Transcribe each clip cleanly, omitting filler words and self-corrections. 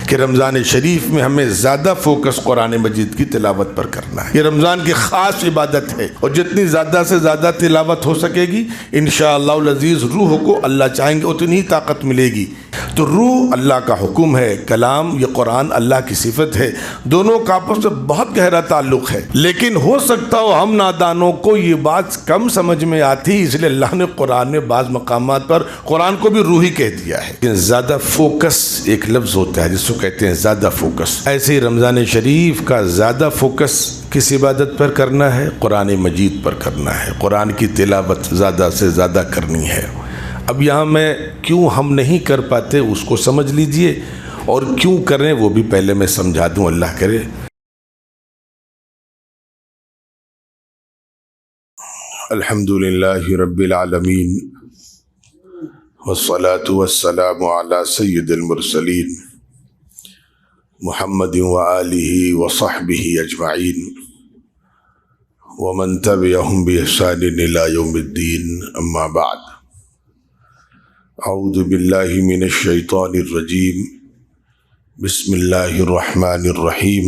कि रमज़ान शरीफ में हमें ज़्यादा फोकस कुरान मजीद की तिलावत पर करना है। ये रमज़ान की ख़ास इबादत है और जितनी ज़्यादा से ज़्यादा तिलावत हो सकेगी इंशाअल्लाह अज़ीज़ रूह को अल्लाह चाहेंगे उतनी ही ताकत मिलेगी। तो रूह अल्लाह का हुक्म है, कलाम ये कुरान अल्लाह की सिफत है, दोनों का आपस में बहुत गहरा ताल्लुक़ है। लेकिन हो सकता हो हम नादानों को ये बात कम समझ में आती, इसलिए अल्लाह ने कुरान में बाज़ मकामात पर कुरान को भी रूही कह दिया है। लेकिन ज़्यादा फोकस एक लफ्ज़ होता है जिसको कहते हैं ज़्यादा फोकस। ऐसे ही रमज़ान शरीफ का ज़्यादा फोकस किस इबादत पर करना है? कुरान मजीद पर करना है। कुरान की तिलावत ज़्यादा से ज़्यादा करनी है। अब यहाँ मैं क्यों हम नहीं कर पाते उसको समझ लीजिए, और क्यों करें वो भी पहले मैं समझा दूँ, अल्लाह करे। अल्हम्दुलिल्लाहि रब्बिल आलमीन वस्सलातु वस्सलामु अला सय्यिदिल मुरसलीन मुहम्मदिन व आलिहि व सहबिहि अजमाइन व मन तबिअहुम बि इहसानिन इला यौमिद्दीन, अम्मा बाद। अऊज़ु बिल्लाहि मिनश शैतानिर रजीम, बिस्मिल्लाहिर रहमानिर रहीम।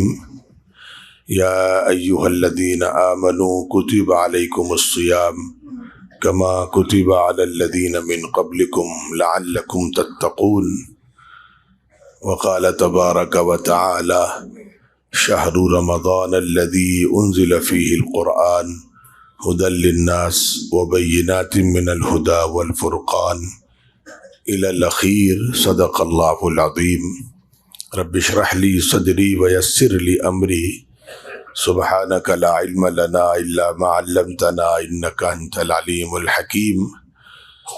या अय्युहल्लज़ीना आमनू कुतिबा अलैकुमुस्सियाम कमा कुतिबा अलल्लज़ीना मिन क़ब्लिकुम लअल्लकुम तत्तक़ून। वक़ाल तबारक व तआला शहरु रमज़ान अल्लज़ी उन्ज़िल फ़ीहिल क़ुरआन हुदल लिन्नास व बय्यिनातिन मिनल हुदा वल फ़ुरक़ान इलल अख़ीर। सदक़ल्लाहुल अज़ीम। रब्बि इश्रह ली सदरी व यस्सिर ली अमरी सुब्हानका ला इल्म लना इल्ला मा अल्लमतना इन्नका अंतल अलीमुल हकीम।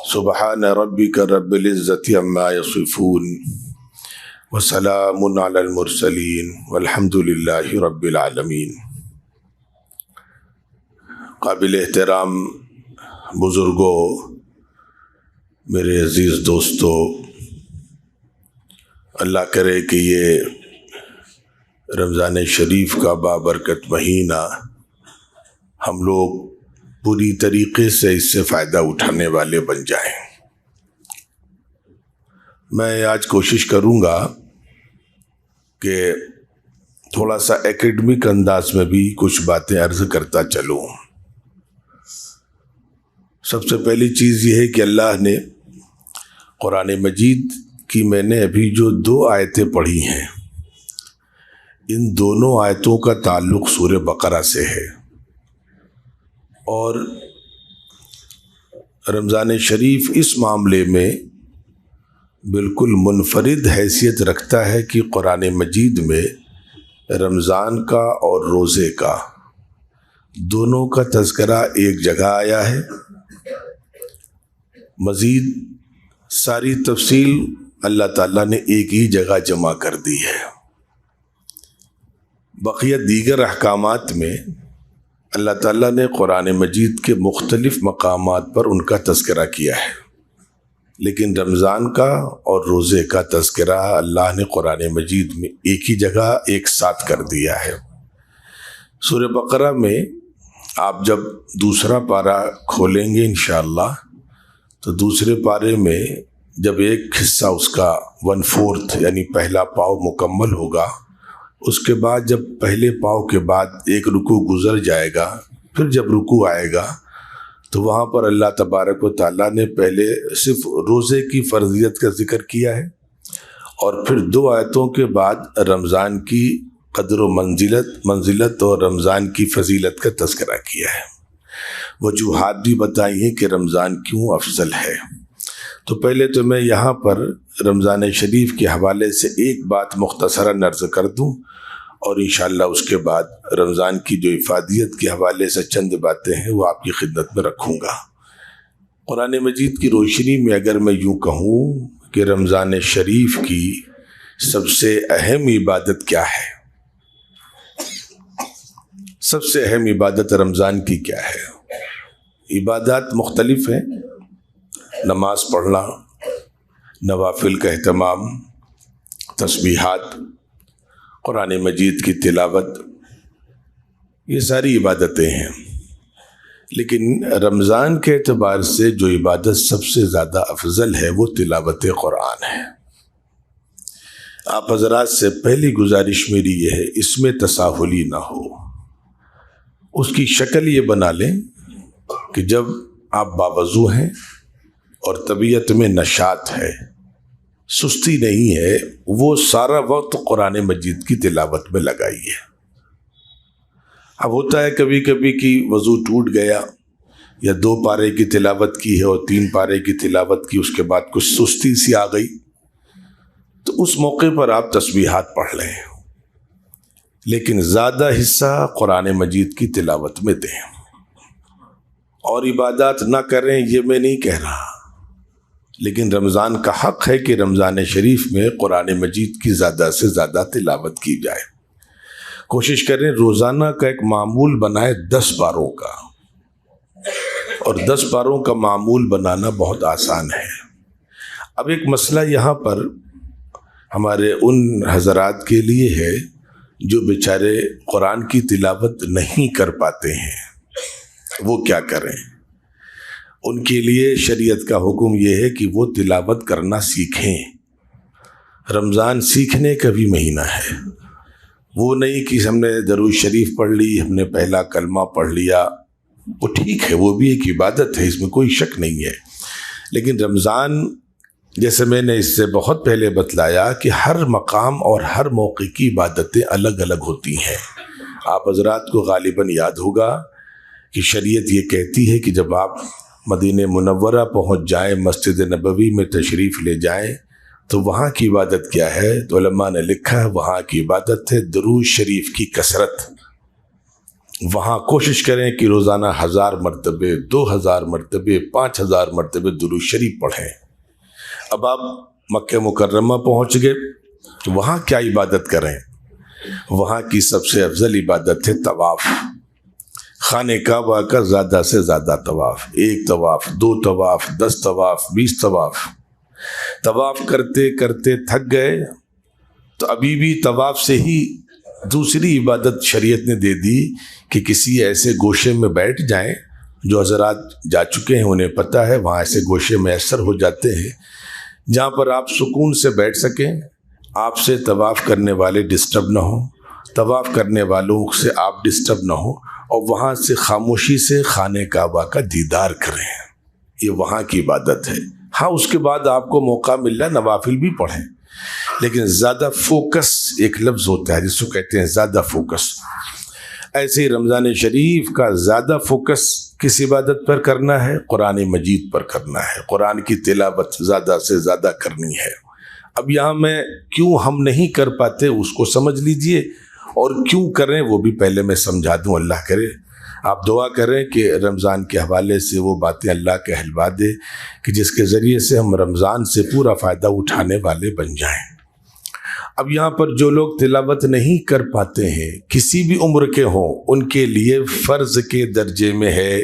सुब्हान रब्बिका रब्बिल इज़्ज़ति अम्मा यसिफून व सलामुन अलल मुरसलीन वल्हम्दुलिल्लाहि रब्बिल आलमीन। काबिल एहतराम बुज़ुर्गों, मेरे अज़ीज़ दोस्तों, अल्लाह करे कि ये रमज़ान शरीफ का बाबरकत महीना हम लोग पूरी तरीक़े से इससे फ़ायदा उठाने वाले बन जाएं। मैं आज कोशिश करूँगा कि थोड़ा सा एकेडमिक अंदाज में भी कुछ बातें अर्ज़ करता चलूँ। सबसे पहली चीज़ ये है कि अल्लाह ने कुरान मजीद की मैंने अभी जो 2 आयतें पढ़ी हैं, इन दोनों आयतों का ताल्लुक़ सूरह बकरा से है और रमज़ान शरीफ इस मामले में बिल्कुल मुनफरिद हैसियत रखता है कि कुरान मजीद में रमज़ान का और रोज़े का दोनों का तज़किरा एक जगह आया है। मज़ीद सारी तफसील अल्लाह ताला ने एक ही जगह जमा कर दी है। बक़िया दीगर अहकामात में अल्लाह ताला ने कुरान मजीद के मुख्तलिफ़ मकामात पर उनका तज़किरा किया है, लेकिन रमज़ान का और रोज़े का तज़किरा अल्लाह ने कुरान मजीद में एक ही जगह एक साथ कर दिया है। सूरह बकरा में आप जब दूसरा पारा खोलेंगे इंशाअल्लाह, तो दूसरे पारे में जब एक हिस्सा उसका 1/4 यानी पहला पाव मुकम्मल होगा, उसके बाद जब पहले पाव के बाद एक रुकू गुज़र जाएगा, फिर जब रुकू आएगा तो वहाँ पर अल्लाह तबारक व तआला ने पहले सिर्फ रोज़े की फ़र्ज़ियत का ज़िक्र किया है और फिर 2 आयतों के बाद रमज़ान की क़द्र व मंजिलत और रमज़ान की फ़जीलत का तज़किरा किया है। वजूहात भी बताई हैं कि रमज़ान क्यों अफजल है। तो पहले तो मैं यहाँ पर रमज़ान शरीफ के हवाले से एक बात मुख्तसरन अर्ज़ कर दूँ और इंशाअल्लाह उसके बाद रमज़ान की जो इफ़ादियत के हवाले से चंद बातें हैं वो आपकी खिदमत में रखूँगा। कुरान मजीद की रोशनी में अगर मैं यूँ कहूँ कि रमज़ान शरीफ की सबसे अहम इबादत क्या है, सबसे अहम इबादत रमज़ान की क्या है? इबादत मुख्तलिफ़ हैं, नमाज पढ़ना, नवाफिल का एहतमाम, तस्बीहात, कुरान मजीद की तिलावत, ये सारी इबादतें हैं। लेकिन रमज़ान के एतबार से जो इबादत सबसे ज़्यादा अफजल है वो तिलावत कुरान है। आप हजरात से पहली गुजारिश मेरी ये है, इसमें तसाहुली ना हो। उसकी शक्ल ये बना लें कि जब आप बावजू हैं और तबीयत में नशात है, सुस्ती नहीं है, वो सारा वक्त कुरान मजीद की तिलावत में लगाइए। अब होता है कभी कभी कि वज़ू टूट गया या 2 पारे की तिलावत की है और 3 पारे की तिलावत की, उसके बाद कुछ सुस्ती सी आ गई, तो उस मौके पर आप तस्बीहात पढ़ लें, लेकिन ज़्यादा हिस्सा कुरान मजीद की तिलावत में दें। और इबादत ना करें ये मैं नहीं कह रहा, लेकिन रमज़ान का हक़ है कि रमज़ान शरीफ में कुरान मजीद की ज़्यादा से ज़्यादा तिलावत की जाए। कोशिश करें रोज़ाना का एक मामूल बनाए 10 पारों का, और 10 पारों का मामूल बनाना बहुत आसान है। अब एक मसला यहाँ पर हमारे उन हज़रात के लिए है जो बेचारे कुरान की तिलावत नहीं कर पाते हैं, वो क्या करें? उनके लिए शरीयत का हुक्म ये है कि वो तिलावत करना सीखें। रमज़ान सीखने का भी महीना है। वो नहीं कि हमने दरूद शरीफ पढ़ ली, हमने पहला कलमा पढ़ लिया, वो ठीक है, वो भी एक इबादत है, इसमें कोई शक नहीं है। लेकिन रमज़ान, जैसे मैंने इससे बहुत पहले बतलाया कि हर मकाम और हर मौके की इबादतें अलग अलग होती हैं। आप हज़रात को गालिबन याद होगा कि शरीयत ये कहती है कि जब आप मदीने मुनव्वरा पहुँच जाएं, मस्जिद नबवी में तशरीफ़ ले जाएं, तो वहाँ की इबादत क्या है? तो उलमा ने लिखा है वहाँ की इबादत है दरूद शरीफ की कसरत। वहाँ कोशिश करें कि रोज़ाना 1000 मरतबे, 2000 मरतबे, 5000 मरतबे दरूद शरीफ पढ़ें। अब आप मक्के मुकर्रमा पहुँच गए, तो वहाँ क्या इबादत करें? वहाँ की सबसे अफजल इबादत है तवाफ़। खाने काबा का ज़्यादा से ज़्यादा तवाफ़, 1 तवाफ़, 2 तवाफ़, 10 तवाफ़, 20 तवाफ़। तवाफ़ करते करते थक गए तो अभी भी तवाफ़ से ही दूसरी इबादत शरीयत ने दे दी कि किसी ऐसे गोशे में बैठ जाएं, जो हज़रात जा चुके हैं उन्हें पता है, वहाँ ऐसे गोशे मैसर हो जाते हैं जहाँ पर आप सुकून से बैठ सकें, आपसे तवाफ़ करने वाले डिस्टर्ब ना हो, तवाफ़ करने वालों से आप डिस्टर्ब ना हो, और वहाँ से खामोशी से खाने काबा का दीदार करें। ये वहाँ की इबादत है। हाँ, उसके बाद आपको मौका मिल रहा है नवाफिल भी पढ़ें, लेकिन ज़्यादा फोकस एक लफ्ज़ होता है जिसको कहते हैं ज़्यादा फोकस। ऐसे ही रमज़ान शरीफ का ज़्यादा फोकस किस इबादत पर करना है? कुरान मजीद पर करना है। कुरान की तिलावत ज़्यादा से ज़्यादा करनी है। अब यहाँ मैं क्यों हम नहीं कर पाते उसको समझ लीजिए, और क्यों करें वो भी पहले मैं समझा दूँ। अल्लाह करे आप दुआ करें कि रमज़ान के हवाले से वो बातें अल्लाह कहलवा दे कि जिसके ज़रिए से हम रमज़ान से पूरा फ़ायदा उठाने वाले बन जाएं। अब यहाँ पर जो लोग तिलावत नहीं कर पाते हैं, किसी भी उम्र के हों, उनके लिए फ़र्ज़ के दर्जे में है।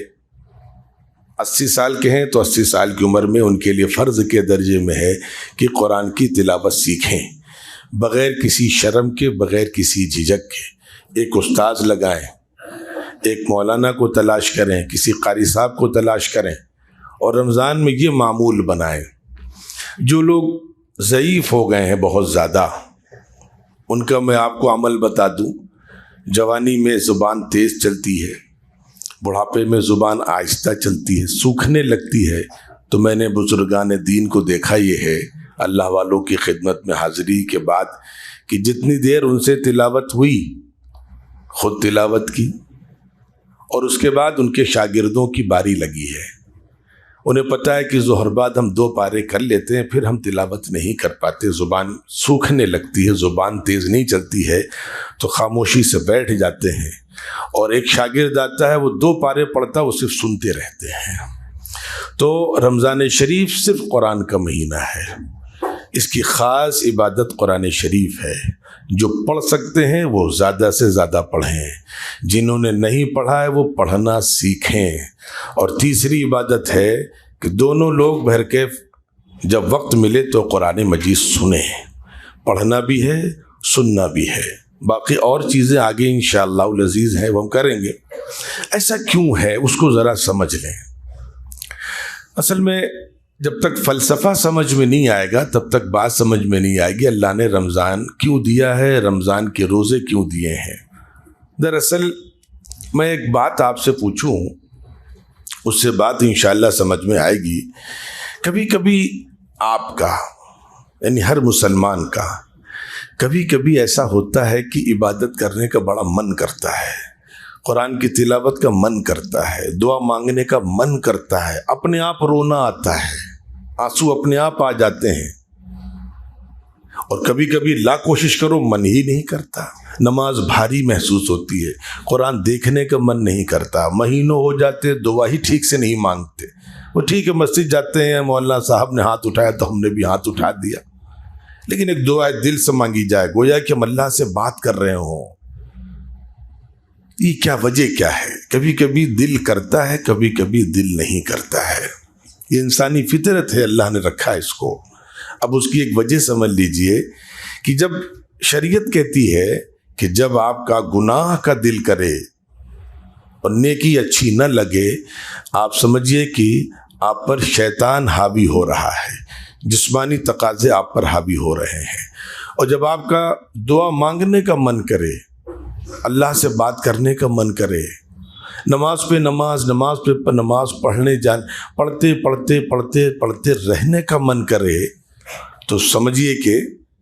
80 साल के हैं तो 80 साल की उम्र में उनके लिए फ़र्ज़ के दर्जे में है कि कुरान की तिलावत सीखें, बग़ैर किसी शर्म के, बग़ैर किसी झिझक के। एक उस्ताद लगाएं, एक मौलाना को तलाश करें, किसी कारी साहब को तलाश करें, और रमज़ान में ये मामूल बनाएं। जो लोग ज़ईफ़ हो गए हैं बहुत ज़्यादा, उनका मैं आपको अमल बता दूं। जवानी में ज़ुबान तेज़ चलती है, बुढ़ापे में ज़ुबान आहिस्ता चलती है, सूखने लगती है। तो मैंने बुजुर्गान दीन को देखा ये है, अल्लाह वालों की खिदमत में हाज़िरी के बाद, कि जितनी देर उनसे तिलावत हुई, ख़ुद तिलावत की, और उसके बाद उनके शागिर्दों की बारी लगी है। उन्हें पता है कि ज़ोहर बाद हम 2 पारे कर लेते हैं, फिर हम तिलावत नहीं कर पाते, ज़ुबान सूखने लगती है, ज़ुबान तेज़ नहीं चलती है, तो खामोशी से बैठ जाते हैं। और एक शागिर्द आता है, वो 2 पारे पढ़ता है, वो सिर्फ सुनते रहते हैं। तो रमज़ान शरीफ सिर्फ कुरान का महीना है, इसकी ख़ास इबादत कुरान शरीफ है। जो पढ़ सकते हैं वो ज़्यादा से ज़्यादा पढ़ें, जिन्होंने नहीं पढ़ा है वो पढ़ना सीखें। और तीसरी इबादत है कि दोनों लोग भर के जब वक्त मिले तो कुरान मजीद सुने, पढ़ना भी है, सुनना भी है। बाकी और चीज़ें आगे इंशाअल्लाह अज़ीज़ हैं वो हम करेंगे। ऐसा क्यों है उसको ज़रा समझ लें। असल में जब तक फ़लसफ़ा समझ में नहीं आएगा तब तक बात समझ में नहीं आएगी अल्लाह ने रमज़ान क्यों दिया है, रमज़ान के रोज़े क्यों दिए हैं। दरअसल मैं एक बात आपसे पूछूं, उससे बात इंशाअल्लाह समझ में आएगी। कभी कभी आपका यानी हर मुसलमान का कभी कभी ऐसा होता है कि इबादत करने का बड़ा मन करता है, कुरान की तिलावत का मन करता है, दुआ मांगने का मन करता है, अपने आप रोना आता है, आंसू अपने आप आ जाते हैं। और कभी कभी ला कोशिश करो मन ही नहीं करता, नमाज भारी महसूस होती है, कुरान देखने का मन नहीं करता, महीनों हो जाते दुआ ही ठीक से नहीं मांगते। वो ठीक है मस्जिद जाते हैं, मौलाना साहब ने हाथ उठाया तो हमने भी हाथ उठा दिया, लेकिन एक दुआ दिल से मांगी जाए, गोया कि हम अल्लाह से बात कर रहे हों। ये क्या वजह क्या है? कभी कभी दिल करता है, कभी कभी दिल नहीं करता है। ये इंसानी फितरत है, अल्लाह ने रखा है इसको। अब उसकी एक वजह समझ लीजिए कि जब शरीयत कहती है कि जब आपका गुनाह का दिल करे और नेकी अच्छी न लगे, आप समझिए कि आप पर शैतान हावी हो रहा है, जिस्मानी तकाजे आप पर हावी हो रहे हैं। और जब आपका दुआ मांगने का मन करे, अल्लाह से बात करने का मन करे, नमाज पे नमाज, नमाज पे नमाज पढ़ते पढ़ते पढ़ते पढ़ते रहने का मन करे, तो समझिए कि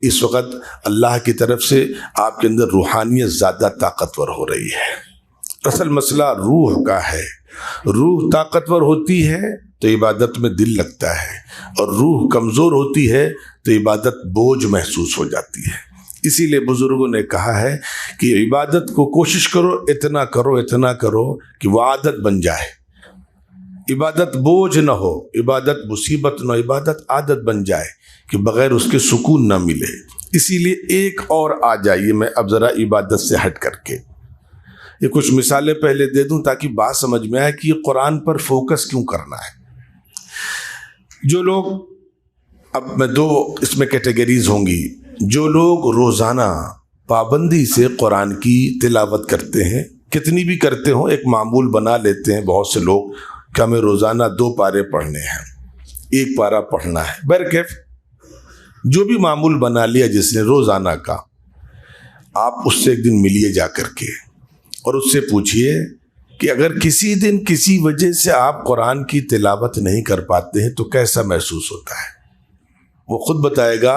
इस वक्त अल्लाह की तरफ से आपके अंदर रूहानियत ज़्यादा ताकतवर हो रही है। असल मसला रूह का है। रूह ताकतवर होती है तो इबादत में दिल लगता है, और रूह कमज़ोर होती है तो इबादत बोझ महसूस हो जाती है। इसीलिए बुज़ुर्गों ने कहा है कि इबादत को कोशिश करो, इतना करो कि वह आदत बन जाए। इबादत बोझ न हो, इबादत मुसीबत न हो, इबादत आदत बन जाए कि बग़ैर उसके सुकून ना मिले। इसीलिए एक और आ जाइए, मैं अब ज़रा इबादत से हट करके ये कुछ मिसालें पहले दे दूं ताकि बात समझ में आए कि ये कुरान पर फोकस क्यों करना है। जो लोग, अब मैं दो इसमें कैटेगरीज होंगी, जो लोग रोज़ाना पाबंदी से कुरान की तिलावत करते हैं, कितनी भी करते हो, एक मामूल बना लेते हैं बहुत से लोग कि हमें रोज़ाना 2 पारे पढ़ने हैं, 1 पारा पढ़ना है। बहरकैफ जो भी मामूल बना लिया जिसने रोज़ाना का, आप उससे एक दिन मिलिए जा कर के और उससे पूछिए कि अगर किसी दिन किसी वजह से आप कुरान की तिलावत नहीं कर पाते हैं तो कैसा महसूस होता है। वो खुद बताएगा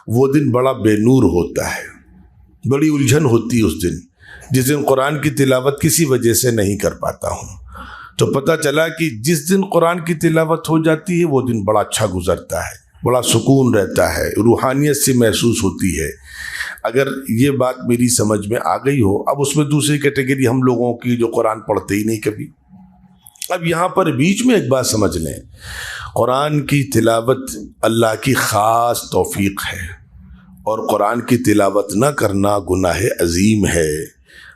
वो दिन बड़ा बेनूर होता है, बड़ी उलझन होती है उस दिन, जिस दिन कुरान की तिलावत किसी वजह से नहीं कर पाता हूँ। तो पता चला कि जिस दिन कुरान की तिलावत हो जाती है वो दिन बड़ा अच्छा गुजरता है, बड़ा सुकून रहता है, रूहानियत से महसूस होती है। अगर ये बात मेरी समझ में आ गई हो, अब उसमें दूसरी कैटेगरी हम लोगों की जो कुरान पढ़ते ही नहीं कभी। अब यहाँ पर बीच में एक बात समझ लें, कुरान की तिलावत अल्लाह की ख़ास तौफीक है, और कुरान की तिलावत न करना गुनाह अजीम है।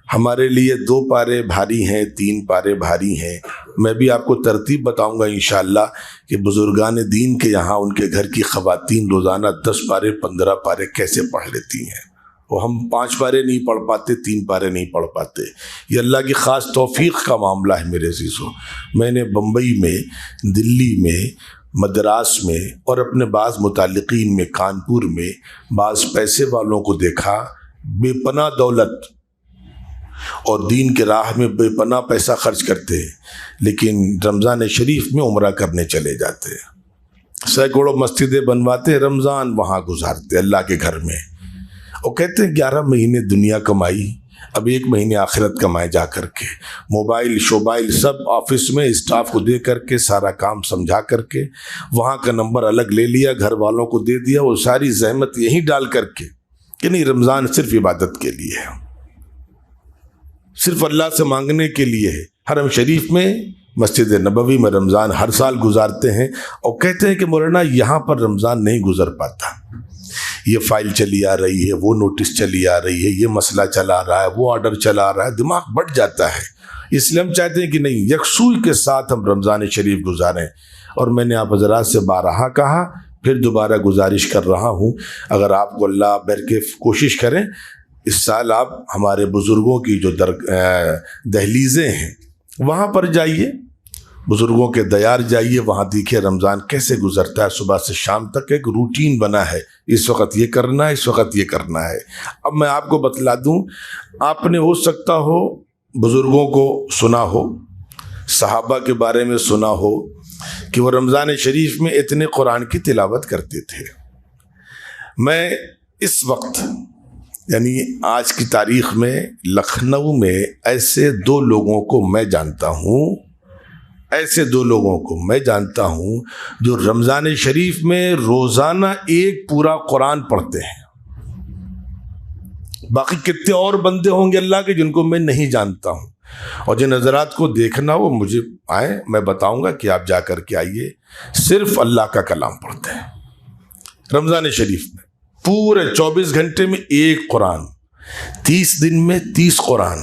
हमारे लिए 2 पारे भारी हैं, 3 पारे भारी हैं। मैं भी आपको तरतीब बताऊंगा इंशाअल्लाह कि बुजुर्गान दीन के यहाँ उनके घर की ख़वातीन रोज़ाना 10 पारे 15 पारे कैसे पढ़ लेती हैं। वो हम 5 पारे नहीं पढ़ पाते, 3 पारे नहीं पढ़ पाते। ये अल्लाह की ख़ास तौफीक का मामला है मेरे अज़ीज़ों। मैंने बम्बई में, दिल्ली में, मद्रास में और अपने बाज़ मुतालिकीन में, कानपुर में बाज़ पैसे वालों को देखा, बेपनाह दौलत और दीन के राह में बेपनाह पैसा खर्च करते हैं, लेकिन रमज़ान शरीफ में उम्रा करने चले जाते हैं। सैकड़ों मस्जिदें बनवाते, रमज़ान वहाँ गुजारते अल्लाह के घर में, और कहते हैं 11 महीने दुनिया कमाई, अब 1 महीने आखिरत कमाए जा करके। मोबाइल शोबाइल सब ऑफिस में स्टाफ को दे करके, सारा काम समझा करके, वहाँ का नंबर अलग ले लिया, घर वालों को दे दिया, वो सारी जहमत यहीं डाल करके कि नहीं रमज़ान सिर्फ इबादत के लिए है, सिर्फ अल्लाह से मांगने के लिए है। हरम शरीफ में, मस्जिद नबवी में रमज़ान हर साल गुजारते हैं, और कहते हैं कि मौलाना यहाँ पर रमज़ान नहीं गुजर पाता, ये फाइल चली आ रही है, वो नोटिस चली आ रही है, ये मसला चला रहा है, वो ऑर्डर चला रहा है, दिमाग बढ़ जाता है। इसलिए हम चाहते हैं कि नहीं, यकसूई के साथ हम रमज़ान शरीफ गुजारें। और मैंने आप हज़रात से बारहा कहा, फिर दोबारा गुजारिश कर रहा हूँ, अगर आपको अल्लाह बरके कोशिश करें, इस साल आप हमारे बुज़ुर्गों की जो दहलीज़ें हैं वहाँ पर जाइए, बुज़ुर्गों के दयार जाइए, वहाँ देखिए रमज़ान कैसे गुजरता है। सुबह से शाम तक एक रूटीन बना है, इस वक्त ये करना है, इस वक्त ये करना है। अब मैं आपको बतला दूँ, आपने हो सकता हो बुज़ुर्गों को सुना हो, सहाबा के बारे में सुना हो कि वो रमज़ान शरीफ में इतने कुरान की तिलावत करते थे। मैं इस वक्त यानी आज की तारीख़ में लखनऊ में ऐसे दो लोगों को मैं जानता हूँ, ऐसे दो लोगों को मैं जानता हूँ जो रमज़ान शरीफ में रोज़ाना एक पूरा कुरान पढ़ते हैं। बाकी कितने और बंदे होंगे अल्लाह के जिनको मैं नहीं जानता हूँ, और जिन हज़रात को देखना हो मुझे आए, मैं बताऊँगा कि आप जा कर के आइए। सिर्फ अल्लाह का कलाम पढ़ते हैं रमज़ान शरीफ में, पूरे 24 घंटे में एक कुरान, 30 दिन में 30 कुरान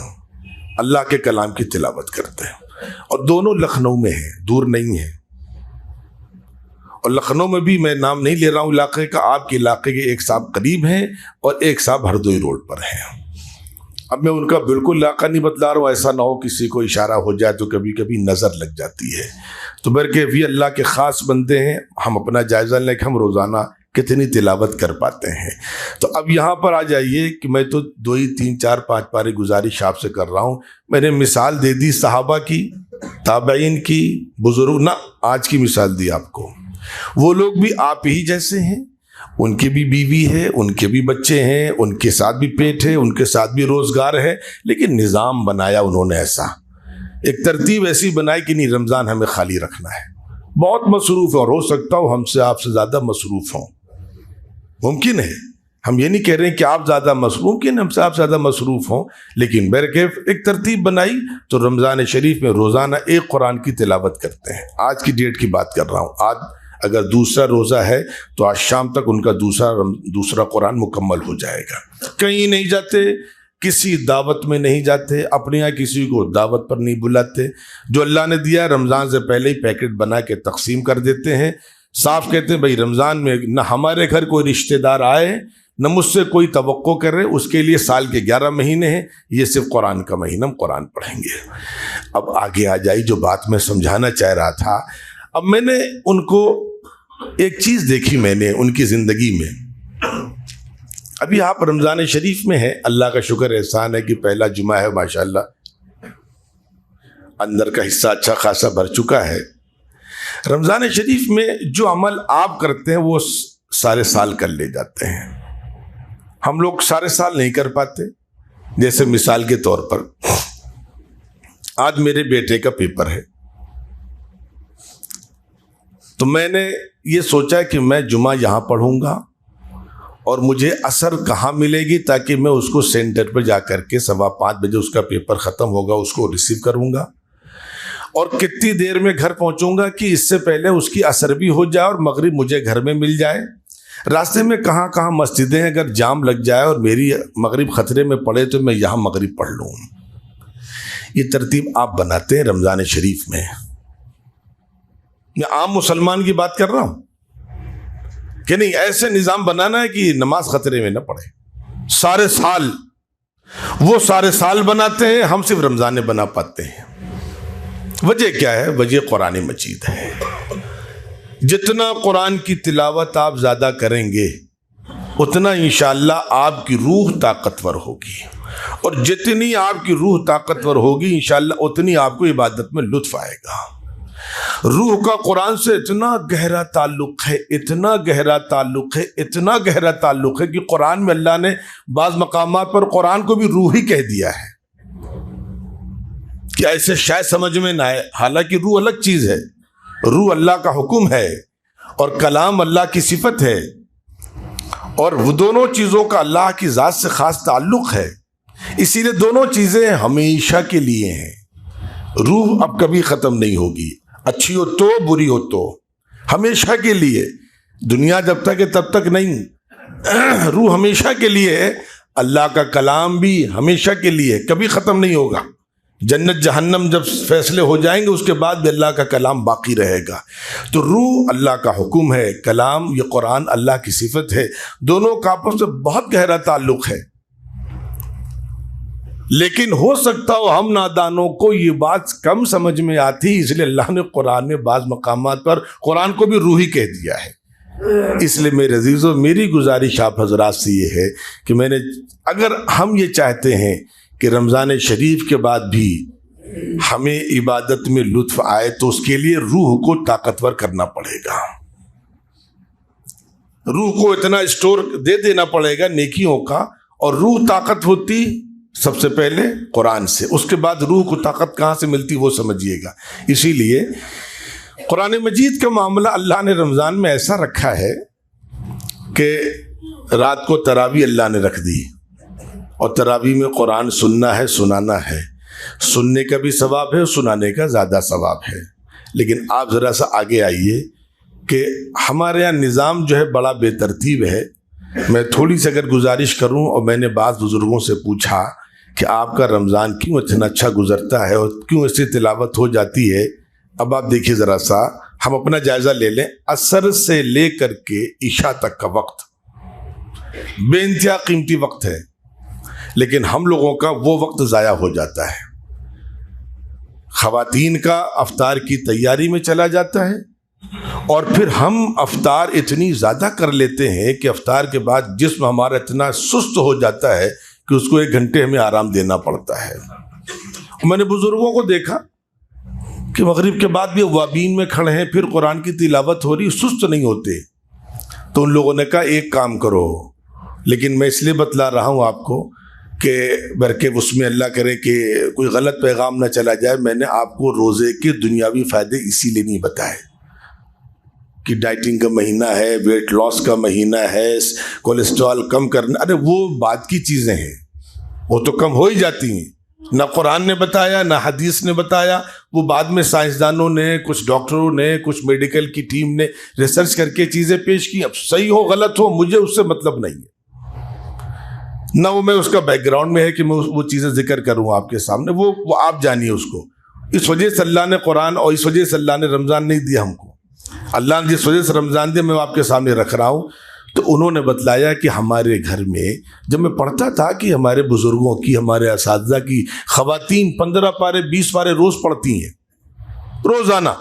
अल्लाह के कलाम की तिलावत करते हैं। और दोनों लखनऊ में हैं, दूर नहीं है। और लखनऊ में भी मैं नाम नहीं ले रहा हूँ इलाके का, आपके इलाके के एक साहब करीब हैं और एक साहब हरदोई रोड पर हैं। अब मैं उनका बिल्कुल इलाका नहीं बतला रहा हूँ, ऐसा ना हो किसी को इशारा हो जाए तो कभी कभी नज़र लग जाती है। तो बल्कि भी अल्लाह के ख़ास बंदे हैं, हम अपना जायज़ा लें कि हम रोज़ाना कितनी तिलावत कर पाते हैं। तो अब यहाँ पर आ जाइए कि मैं तो 2 ही 3 4 5 पारे गुजारिश आपसे कर रहा हूँ। मैंने मिसाल दे दी सहाबा की, ताबईन की, बुजुर्ग ना, आज की मिसाल दी आपको। वो लोग भी आप ही जैसे हैं, उनकी भी बीवी है, उनके भी बच्चे हैं, उनके साथ भी पेट है, उनके साथ भी रोज़गार है, लेकिन निज़ाम बनाया उन्होंने ऐसा, एक तरतीब ऐसी बनाई कि नहीं रमज़ान हमें खाली रखना है। बहुत मसरूफ़ है और हो सकता हो हमसे आपसे ज़्यादा मसरूफ़ हों, मुमकिन है। हम ये नहीं कह रहे हैं कि आप ज़्यादा मुमकिन हमसे आप ज़्यादा मसरूफ़ हों, लेकिन बहरकैफ एक तरतीब बनाई तो रमज़ान शरीफ में रोज़ाना एक कुरान की तिलावत करते हैं। आज की डेट की बात कर रहा हूँ, आज अगर दूसरा रोज़ा है तो आज शाम तक उनका दूसरा कुरान मुकम्मल हो जाएगा। कहीं नहीं जाते, किसी दावत में नहीं जाते, अपने यहाँ किसी को दावत पर नहीं बुलाते। जो अल्लाह ने दिया रमज़ान से पहले ही पैकेट बना के तकसीम कर देते हैं। साफ कहते हैं भाई रमज़ान में न हमारे घर कोई रिश्तेदार आए, न मुझसे कोई तवक्को करे, उसके लिए साल के 11 महीने हैं, ये सिर्फ कुरान का महीना, हम कुरान पढ़ेंगे। अब आगे आ जाई जो बात मैं समझाना चाह रहा था। अब मैंने उनको एक चीज़ देखी, मैंने उनकी ज़िंदगी में, अभी आप रमज़ान शरीफ में है, अल्लाह का शुक्र एहसान है कि पहला जुमा है, माशाल्लाह अंदर का हिस्सा अच्छा खासा भर चुका है। रमज़ान शरीफ में जो अमल आप करते हैं वो सारे साल कर ले जाते हैं, हम लोग सारे साल नहीं कर पाते। जैसे मिसाल के तौर पर आज मेरे बेटे का पेपर है, तो मैंने ये सोचा कि मैं जुमा यहाँ पढ़ूंगा और मुझे असर कहाँ मिलेगी ताकि मैं उसको सेंटर पर जा कर के 5:15 बजे उसका पेपर ख़त्म होगा, उसको रिसीव करूँगा और कितनी देर में घर पहुँचूँगा कि इससे पहले उसकी असर भी हो जाए और मगरिब मुझे घर में मिल जाए। रास्ते में कहाँ कहाँ मस्जिदें अगर जाम लग जाए और मेरी मगरिब ख़तरे में पड़े तो मैं यहाँ मगरिब पढ़ लूँ। ये तरतीब आप बनाते हैं रमज़ान शरीफ में। मैं आम मुसलमान की बात कर रहा हूँ कि नहीं, ऐसे निज़ाम बनाना है कि नमाज ख़तरे में न पड़े। सारे साल वो सारे साल बनाते हैं, हम सिर्फ रमज़ान में बना पाते हैं। वजह क्या है? वजह कुरान मजीद है। जितना कुरान की तिलावत आप ज़्यादा करेंगे उतना इंशाअल्लाह आपकी रूह ताकतवर होगी, और जितनी आपकी रूह ताकतवर होगी इंशाअल्लाह उतनी आपको इबादत में लुत्फ़ आएगा। रूह का कुरान से इतना गहरा ताल्लुक है, इतना गहरा ताल्लुक है, इतना गहरा ताल्लुक है कि कुरान में अल्लाह ने बाज़ मकामात पर कुरान को भी रूह ही कह दिया है कि ऐसे शायद समझ में ना आए, हालांकि रूह अलग चीज़ है। रूह अल्लाह का हुक्म है और कलाम अल्लाह की सिफत है, और वो दोनों चीज़ों का अल्लाह की ज़ात से ख़ास ताल्लुक़ है, इसीलिए दोनों चीज़ें हमेशा के लिए हैं। रूह अब कभी ख़त्म नहीं होगी, अच्छी हो तो बुरी हो तो, हमेशा के लिए। दुनिया जब तक है तब तक नहीं, रूह हमेशा के लिए है। अल्लाह का कलाम भी हमेशा के लिए, कभी ख़त्म नहीं होगा। जन्नत जहन्नम जब फैसले हो जाएंगे उसके बाद भी अल्लाह का कलाम बाकी रहेगा। तो रूह अल्लाह का हुक्म है, कलाम ये कुरान अल्लाह की सिफत है, दोनों का आपस में बहुत गहरा ताल्लुक़ है। लेकिन हो सकता हो हम नादानों को ये बात कम समझ में आती, इसलिए अल्लाह ने कुरान में बाज़ मकामात पर कुरान को भी रूही कह दिया है। इसलिए मेरे अज़ीज़ों, मेरी गुजारिश आप हजरात से ये है कि अगर हम ये चाहते हैं कि रमज़ान शरीफ के बाद भी हमें इबादत में लुत्फ़ आए, तो उसके लिए रूह को ताकतवर करना पड़ेगा। रूह को इतना स्टोर दे देना पड़ेगा नेकियों का, और रूह ताकत होती सबसे पहले कुरान से, उसके बाद रूह को ताकत कहाँ से मिलती वो समझिएगा। इसीलिए कुरान मजीद का मामला अल्लाह ने रमज़ान में ऐसा रखा है कि रात को तरावी अल्लाह ने रख दी, और तरावी में कुरान सुनना है, सुनाना है। सुनने का भी सवाब है, सुनाने का ज़्यादा सवाब है। लेकिन आप ज़रा सा आगे आइए कि हमारे यहाँ निज़ाम जो है बड़ा बेतरतीब है। मैं थोड़ी सी अगर गुजारिश करूं, और मैंने बाज़ बुज़ुर्गों से पूछा कि आपका रमज़ान क्यों इतना अच्छा गुजरता है और क्यों ऐसी तिलावत हो जाती है। अब आप देखिए ज़रा सा, हम अपना जायज़ा ले लें। असर से ले कर के इशा तक का वक्त बेइंतहा कीमती वक्त है, लेकिन हम लोगों का वो वक्त ज़ाया हो जाता है। ख़वातीन का अफ्तार की तैयारी में चला जाता है, और फिर हम अफ्तार इतनी ज़्यादा कर लेते हैं कि अफ्तार के बाद जिस्म हमारा इतना सुस्त हो जाता है कि उसको 1 घंटे हमें आराम देना पड़ता है। मैंने बुज़ुर्गों को देखा कि मगरिब के बाद भी अवाबीन में खड़े हैं, फिर कुरान की तिलावत हो रही, सुस्त नहीं होते। तो उन लोगों ने कहा एक काम करो, लेकिन मैं इसलिए बतला रहा हूँ आपको कि बरके उसमें अल्लाह करे कि कोई गलत पैगाम ना चला जाए। मैंने आपको रोज़े के दुनियावी फ़ायदे इसीलिए नहीं बताए कि डाइटिंग का महीना है, वेट लॉस का महीना है, कोलेस्ट्रॉल कम करना, अरे वो बात की चीज़ें हैं, वो तो कम हो ही जाती हैं। ना कुरान ने बताया, ना हदीस ने बताया, वो बाद में साइंसदानों ने, कुछ डॉक्टरों ने, कुछ मेडिकल की टीम ने रिसर्च करके चीज़ें पेश की। अब सही हो गलत हो मुझे उससे मतलब नहीं है, ना वो मैं उसका बैकग्राउंड में है कि मैं वो चीज़ें जिक्र करूँ आपके सामने, वो आप जानिए उसको। इस वजह से अल्लाह ने कुरान, और इस वजह से अल्लाह ने रमज़ान नहीं दिया हमको। अल्लाह ने जिस वजह से रमज़ान दिया मैं आपके सामने रख रहा हूँ। तो उन्होंने बतलाया कि हमारे घर में जब मैं पढ़ता था कि हमारे बुज़ुर्गों की, हमारे असातिज़ा की ख़वातीन 15 पारे 20 पारे रोज़ पढ़ती हैं रोज़ाना।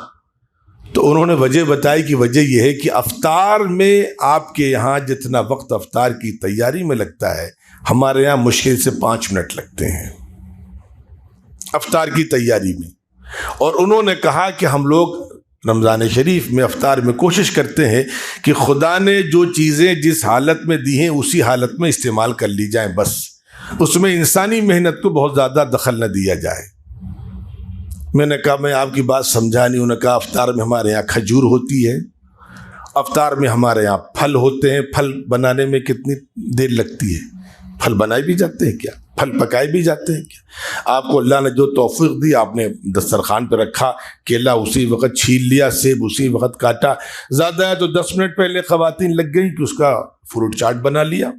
तो उन्होंने वजह बताई कि वजह यह है कि अफ्तार में आपके यहाँ जितना वक्त अफ्तार की तैयारी में लगता है, हमारे यहाँ मुश्किल से 5 मिनट लगते हैं अफ्तार की तैयारी में। और उन्होंने कहा कि हम लोग रमज़ान शरीफ में अफ्तार में कोशिश करते हैं कि खुदा ने जो चीज़ें जिस हालत में दी हैं उसी हालत में इस्तेमाल कर ली जाएं, बस उसमें इंसानी मेहनत को बहुत ज़्यादा दखल न दिया जाए। मैंने कहा मैं आपकी बात समझा नहीं। उन्होंने कहा अफ्तार में हमारे यहाँ खजूर होती है, अफ्तार में हमारे यहाँ फल होते हैं। फल बनाने में कितनी देर लगती है? फल बनाए भी जाते हैं क्या? फल पकाए भी जाते हैं क्या? आपको अल्लाह ने जो तौफीक दी, आपने दस्तरखान पर रखा, केला उसी वक्त छील लिया, सेब उसी वक्त काटा, ज़्यादा है तो 10 मिनट पहले ख़वातीन लग गई कि उसका फ्रूट चाट बना लिया।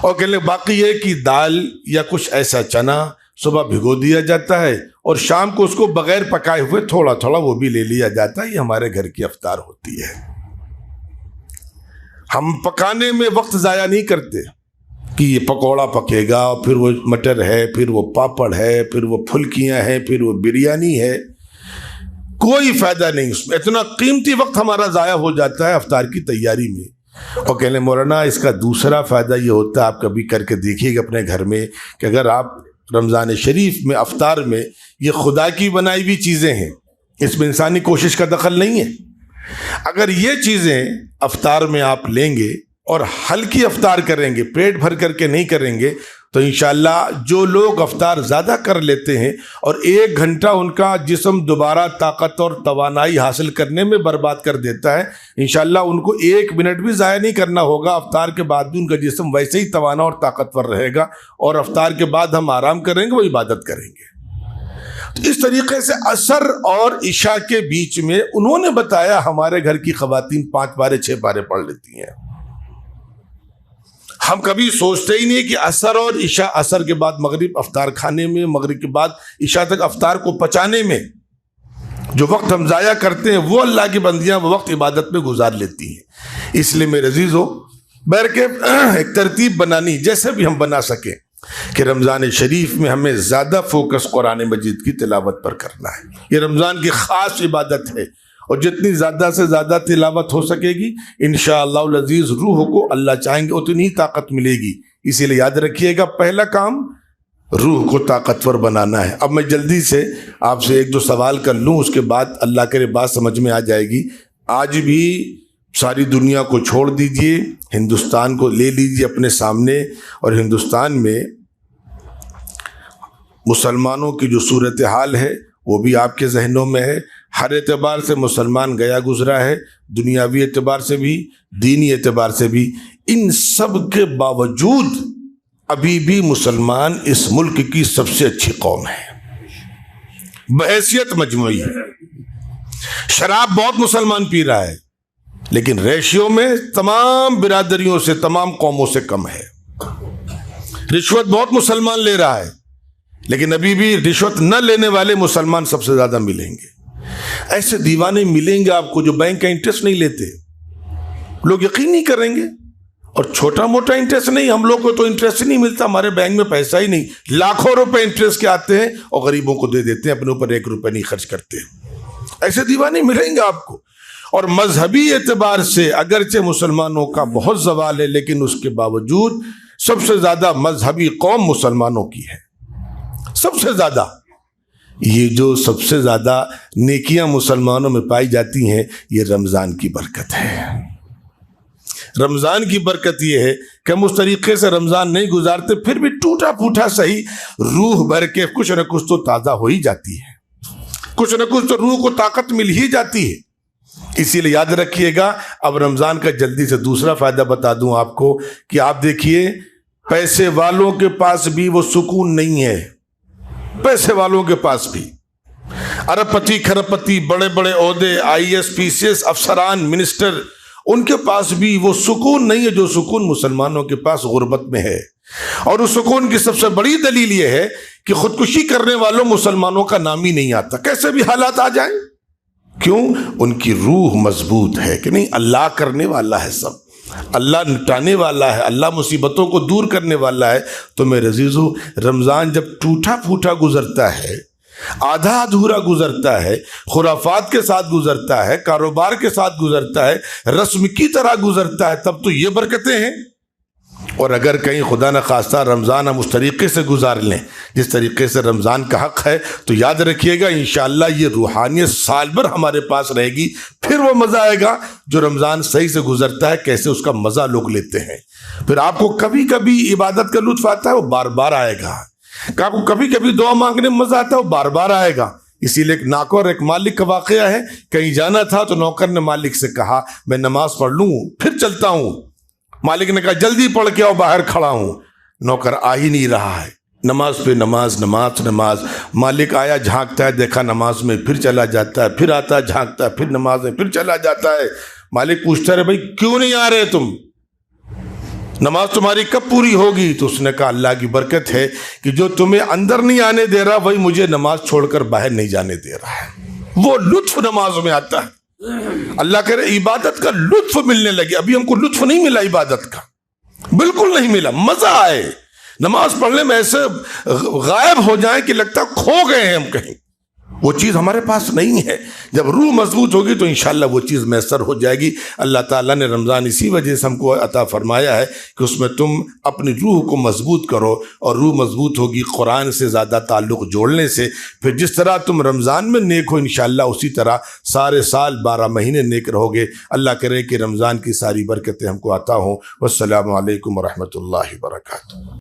और कहने बाकी है कि दाल या कुछ ऐसा चना सुबह भिगो दिया जाता है, और शाम को उसको बगैर पकाए हुए थोड़ा थोड़ा वो भी ले लिया जाता है। ये हमारे घर की अफ्तार होती है। हम पकाने में वक्त ज़ाया नहीं करते कि ये पकौड़ा पकेगा, फिर वो मटर है, फिर वो पापड़ है, फिर वो फुल्कियाँ हैं, फिर वो बिरयानी है। कोई फ़ायदा नहीं उसमें, इतना कीमती वक्त हमारा ज़ाया हो जाता है अफ्तार की तैयारी में। और कहने मौलाना इसका दूसरा फ़ायदा ये होता है, आप कभी करके देखिएगा अपने घर में, कि अगर आप रमज़ान शरीफ में अफ्तार में, ये खुदा की बनाई हुई चीज़ें हैं, इसमें इंसानी कोशिश का दखल नहीं है। अगर ये चीज़ें अफ्तार में आप लेंगे और हल्की अफ्तार करेंगे, पेट भर करके नहीं करेंगे, तो इंशाअल्लाह जो लोग अफ्तार ज़्यादा कर लेते हैं और 1 घंटा उनका जिस्म दोबारा ताकत और तवानाई हासिल करने में बर्बाद कर देता है, इंशाअल्लाह उनको 1 मिनट भी ज़ाया नहीं करना होगा। अफ्तार के बाद भी उनका जिस्म वैसे ही तवाना और ताकतवर रहेगा, और अफ्तार के बाद हम आराम करेंगे, वो इबादत करेंगे। तो इस तरीके से असर और इशा के बीच में उन्होंने बताया हमारे घर की ख़वातीन 5 पारे 6 पारे पढ़ लेती हैं। हम कभी सोचते ही नहीं कि असर और इशा, असर के बाद मगरिब अफ्तार खाने में, मगरिब के बाद इशा तक अफ्तार को पचाने में जो वक्त हम ज़ाया करते हैं, वो अल्लाह की बंदियां वो वक्त इबादत में गुजार लेती हैं। इसलिए मेरे अजीज़ों, बैर के एक तरतीब बनानी, जैसे भी हम बना सकें। कि रमज़ान शरीफ में हमें ज़्यादा फोकस कुरान मजीद की तिलावत पर करना है। ये रमज़ान की ख़ास इबादत है और जितनी ज़्यादा से ज़्यादा तिलावत हो सकेगी इंशाअल्लाह अज़ीज़ रूह को अल्लाह चाहेंगे उतनी ताकत मिलेगी। इसीलिए याद रखिएगा, पहला काम रूह को ताकतवर बनाना है। अब मैं जल्दी से आपसे एक दो सवाल कर लूँ, उसके बाद अल्लाह करे बात समझ में आ जाएगी। आज भी सारी दुनिया को छोड़ दीजिए, हिंदुस्तान को ले लीजिए अपने सामने, और हिंदुस्तान में मुसलमानों की जो सूरत हाल है वो भी आपके जहनों में है। हर एतबार से मुसलमान गया गुजरा है, दुनियावी एतबार से भी, दीनी एतबार से भी। इन सब के बावजूद अभी भी मुसलमान इस मुल्क की सबसे अच्छी कौम है बहैसियत मजमूई। शराब बहुत मुसलमान पी रहा है, लेकिन रेशियो में तमाम बिरादरियों से, तमाम कौमों से कम है। रिश्वत बहुत मुसलमान ले रहा है, लेकिन अभी भी रिश्वत न लेने वाले मुसलमान सबसे ज्यादा मिलेंगे। ऐसे दीवाने मिलेंगे आपको जो बैंक का इंटरेस्ट नहीं लेते, लोग यकीन नहीं करेंगे। और छोटा मोटा इंटरेस्ट नहीं, हम लोग को तो इंटरेस्ट ही नहीं मिलता, हमारे बैंक में पैसा ही नहीं। लाखों रुपए इंटरेस्ट के आते हैं और गरीबों को दे देते हैं, अपने ऊपर 1 रुपया नहीं खर्च करते। ऐसे दीवाने मिलेंगे आपको। और मजहबी एतबार से अगरचे मुसलमानों का बहुत ज़वाल है, लेकिन उसके बावजूद सबसे ज्यादा मजहबी कौम मुसलमानों की है, सबसे ज्यादा। ये जो सबसे ज्यादा नेकियां मुसलमानों में पाई जाती हैं, ये रमजान की बरकत है। रमजान की बरकत ये है कि हम उस तरीके से रमजान नहीं गुजारते, फिर भी टूटा फूटा सही रूह भर के कुछ न कुछ तो ताज़ा हो ही जाती है, कुछ न कुछ तो रूह को ताकत मिल ही जाती है। इसीलिए याद रखिएगा। अब रमजान का जल्दी से दूसरा फायदा बता दूं आपको कि आप देखिए, पैसे वालों के पास भी वो सुकून नहीं है। पैसे वालों के पास भी, अरबपति खरबपति, बड़े बड़े ओहदे, IAS PCS अफसरान, मिनिस्टर, उनके पास भी वो सुकून नहीं है जो सुकून मुसलमानों के पास गुर्बत में है। और उस सुकून की सबसे बड़ी दलील ये है कि खुदकुशी करने वालों मुसलमानों का नाम ही नहीं आता, कैसे भी हालात आ जाएं। क्यों? उनकी रूह मजबूत है कि नहीं, अल्लाह करने वाला है, सब अल्लाह निपटाने वाला है, अल्लाह मुसीबतों को दूर करने वाला है। तो मेरे अजीजों, रमज़ान जब टूटा फूटा गुजरता है, आधा अधूरा गुजरता है, खुराफात के साथ गुजरता है, कारोबार के साथ गुजरता है, रस्म की तरह गुजरता है, तब तो ये बरकतें हैं। और अगर कहीं खुदा न खास्ता रमज़ान हम उस तरीके से गुजार लें जिस तरीके से रमज़ान का हक़ है, तो याद रखिएगा इंशाअल्लाह ये रूहानियत साल भर हमारे पास रहेगी। फिर वो मज़ा आएगा जो रमज़ान सही से गुजरता है, कैसे उसका मज़ा लोग लेते हैं। फिर आपको कभी कभी इबादत का लुत्फ़ आता है, वो बार बार आएगा। आपको कभी कभी दुआ मांगने में मज़ा आता है, वो बार बार आएगा। इसीलिए एक नौकर एक मालिक का वाक़या है। कहीं जाना था तो नौकर ने मालिक से कहा, मैं नमाज पढ़ लूँ फिर चलता हूँ। मालिक ने कहा, जल्दी पढ़ के आओ, बाहर खड़ा हूं। नौकर आ ही नहीं रहा है, नमाज पे नमाज, नमाज नमाज। मालिक आया, झांकता है, देखा नमाज में, फिर चला जाता है, फिर आता है, झांकता है, फिर नमाज में, फिर चला जाता है। मालिक पूछता है, भाई क्यों नहीं आ रहे तुम, नमाज तुम्हारी कब पूरी होगी? तो उसने कहा, अल्लाह की बरकत है कि जो तुम्हें अंदर नहीं आने दे रहा वही मुझे नमाज छोड़कर बाहर नहीं जाने दे रहा है। वो लुत्फ नमाज में आता है। अल्लाह करे इबादत का लुत्फ मिलने लगे। अभी हमको लुत्फ नहीं मिला इबादत का, बिल्कुल नहीं मिला। मजा आए नमाज पढ़ने में, ऐसे गायब हो जाए कि लगता खो गए हैं हम कहीं। वो चीज़ हमारे पास नहीं है। जब रूह मजबूत होगी तो इंशाअल्लाह वो चीज़ मैसर हो जाएगी। अल्लाह ताला ने रमज़ान इसी वजह से हमको अता फरमाया है कि उसमें तुम अपनी रूह को मजबूत करो, और रूह मजबूत होगी कुरान से ज़्यादा ताल्लुक़ जोड़ने से। फिर जिस तरह तुम रमज़ान में नेक हो, इंशाअल्लाह उसी तरह सारे साल 12 महीने नेक रहोगे। अल्लाह करे कि रमज़ान की सारी बरकतें हमको अता हों। वस्सलामु अलैकुम वरहमतुल्लाहि वबरकातुहू।